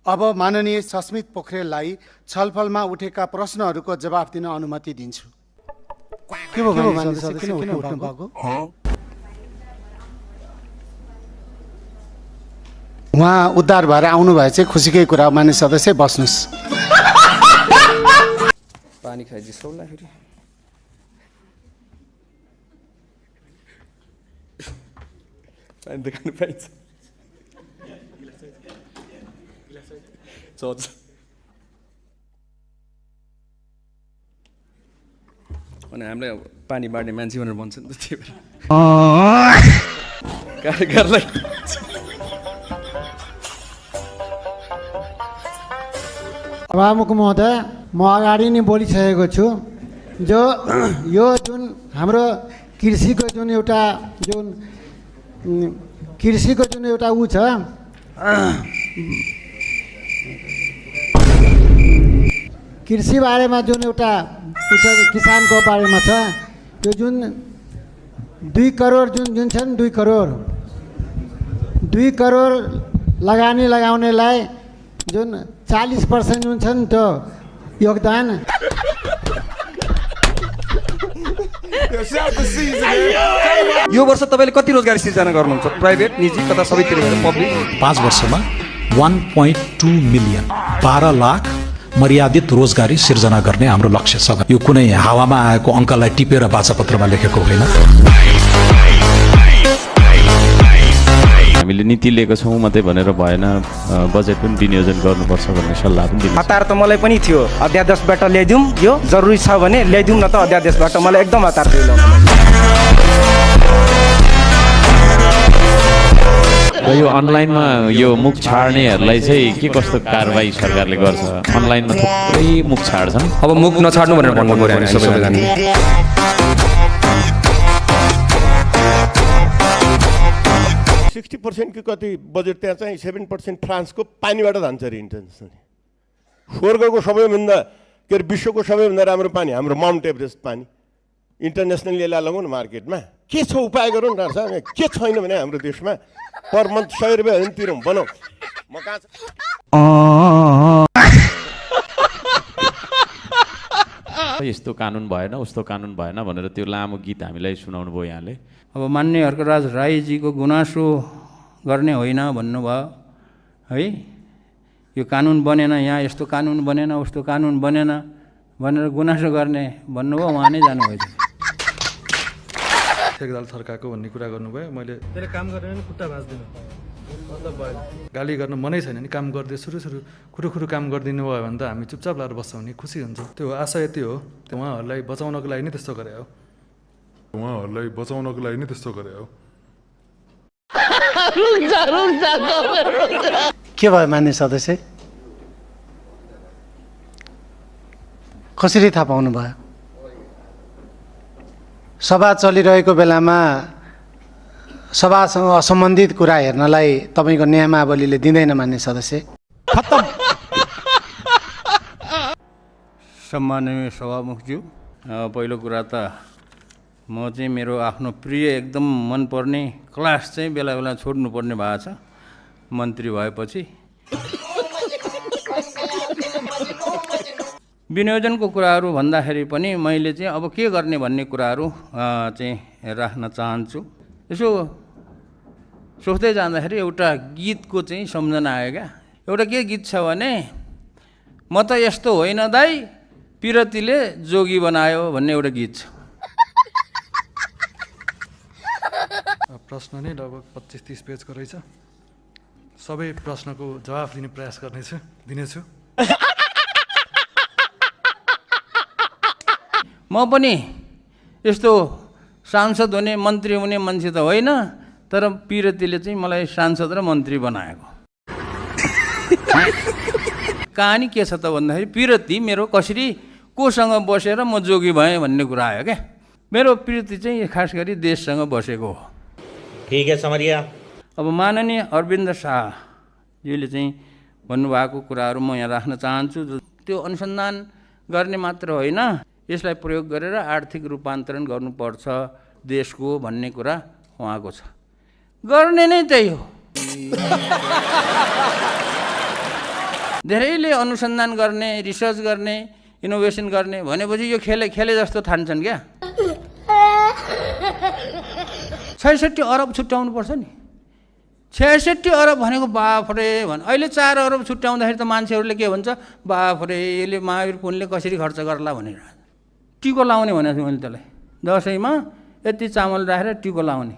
अब माननीय सस्मित पोखरेललाई छलफलमा उठेका प्रश्नहरूको जवाफ दिन अनुमति दिन्छु। के भयो माननीय सदस्य, किन उठ्नु भएको? उहाँ उद्धार भएर आउनु भए चाहिँ खुसीकै कुरा हो। माननीय सदस्य बस्नुहोस्। पानी खाइ जिस्काउला फेरि। पानी त खानु पाइन्छ। चोच अनि हामीलाई पानी बाँड्ने मान्छे भनेर भन्छ नि त, त्यही भएर कार्यकरलाई सभामुख महोदय, म अगाडि नै बोलिसकेको छु। जो यो जुन हाम्रो कृषिको जुन एउटा ऊ छ, कृषि बारेमा जुन एउटा किसानको बारेमा छ, यो जुन 2 करोड जुन छ नि, 2 करोड लगानी लगाउनेलाई जुन 40% जुन छ नि त्यो योगदान, यो वर्ष तपाईँले कति रोजगारी सिर्जना गर्नुहुन्छ? प्राइभेट, निजी, कता सबैतिर पब्लिक? 5 वर्षमा 1.2 मिलियन 12 लाख मर्यादित रोजगारी सिर्जना गर्ने हाम्रो लक्ष्य छ। यो कुनै हावामा आएको अङ्कलाई टिपेर बाचापत्रमा लेखेको होइन। हामीले नीति लिएको छौँ मात्रै भनेर भएन, बजेट पनि विनियोजन गर्नुपर्छ भन्ने सल्लाह पनि दिन्छ। हतार त मलाई पनि थियो, अध्यादेशबाट ल्याइदिउँ, यो जरुरी छ भने ल्याइदिउँ न त अध्यादेशबाट, मलाई एकदम हतार थियो। र यो अनलाइनमा यो मुख छाड्नेहरूलाई चाहिँ के कस्तो कारबाही सरकारले गर्छ? अनलाइनमा थुप्रै मुख छाड्छन्। अब मुख नछाड्नु भनेर भन्नु पर्यो हामी सबैजना। 60% कि कति बजेट त्यहाँ चाहिँ 7% फ्रान्सको पानीबाट जान्छ अरे इन्टरनेसनली। स्वर्गको सबैभन्दा के अरे विश्वको सबैभन्दा राम्रो पानी हाम्रो माउन्ट एभरेस्ट पानी इन्टरनेसनली यसलाई लगाउनु मार्केटमा। के छ उपाय गरौँ न साहब, के छैन भने हाम्रो देशमा पर मन्थ 100 रुपियाँ भने तिरौँ, बनाऊ। म कहाँ छ यस्तो कानुन भएन, उस्तो कानुन भएन भनेर त्यो लामो गीत हामीलाई सुनाउनु भयो यहाँले। अब मान्य हर्कराज राईजीको गुनासो गर्ने होइन भन्नुभयो है। यो कानुन बनेन, यहाँ यस्तो कानुन बनेन, उस्तो कानुन बनेन भनेर गुनासो गर्ने भन्नुभयो, उहाँ नै जानुभयो। ठेकदार थर्काएको भन्ने कुरा गर्नुभयो। मैले त्यसले काम गरेन नि खुट्टा भाँच्दिनँ, मतलब भयो। गाली गर्न मनै छैन नि, काम गर्दै खुरुखुरु काम गरिदिनु भयो भने त हामी चुपचाप लाएर बस्छौँ नि, खुसी हुन्छ। त्यो आशा यति हो, उहाँहरूलाई बचाउनको लागि नै त्यस्तो गरे हो। के भयो मान्य सदस्य, कसरी थाहा पाउनु भयो? सभा चलिरहेको बेलामा सभासँग असम्बन्धित कुरा हेर्नलाई तपाईँको नियमावलीले दिँदैन मान्य सदस्य। खत्तम। सम्माननीय सभामुखज्यू, पहिलो कुरा त म चाहिँ मेरो आफ्नो प्रिय एकदम मनपर्ने क्लास चाहिँ बेला बेला छोड्नुपर्ने भएको छ मन्त्री भएपछि। विनियोजनको कुराहरू भन्दाखेरि पनि मैले चाहिँ अब के गर्ने भन्ने कुराहरू चाहिँ राख्न चाहन्छु। यसो सोच्दै जाँदाखेरि एउटा गीतको चाहिँ सम्झना आयो क्या। एउटा के गीत छ भने, म त यस्तो होइन दाइ पिरतीले जोगी बनायो भन्ने एउटा गीत छ। प्रश्न नै लगभग 25-30 पेजको रहेछ। सबै प्रश्नको जवाफ दिने प्रयास दिनेछु। म पनि यस्तो सांसद हुने मन्त्री हुने मान्छे त होइन, तर पिरतीले चाहिँ मलाई सांसद र मन्त्री बनाएको। कहानी के छ त भन्दाखेरि, पिरती मेरो कसरी कोसँग बसेर म जोगी भएँ भन्ने कुरा आयो क्या। मेरो पिरती चाहिँ खास गरी देशसँग बसेको हो। ठीक है समरिया। अब माननीय अरविन्द शाहजीले चाहिँ भन्नुभएको कुराहरू म यहाँ राख्न चाहन्छु। त्यो अनुसन्धान गर्ने मात्र होइन, यसलाई प्रयोग गरेर आर्थिक रूपान्तरण गर्नुपर्छ देशको भन्ने कुरा उहाँको छ। गर्ने नै त्यही हो। धेरैले अनुसन्धान गर्ने, रिसर्च गर्ने, इनोभेसन गर्ने भनेपछि यो खेले जस्तो ठान्छन् क्या। 66 अरब छुट्याउनु पर्छ नि। 66 अरब भनेको बाफरे भन्। अहिले 4 अरब छुट्याउँदाखेरि त मान्छेहरूले के भन्छ, बाफरे यसले महावीर पुनले कसरी खर्च गर्ला भनेर। टिको लाउने भनेको छु मैले त्यसलाई, दसैँमा यति चामल राखेर टिको लाउने।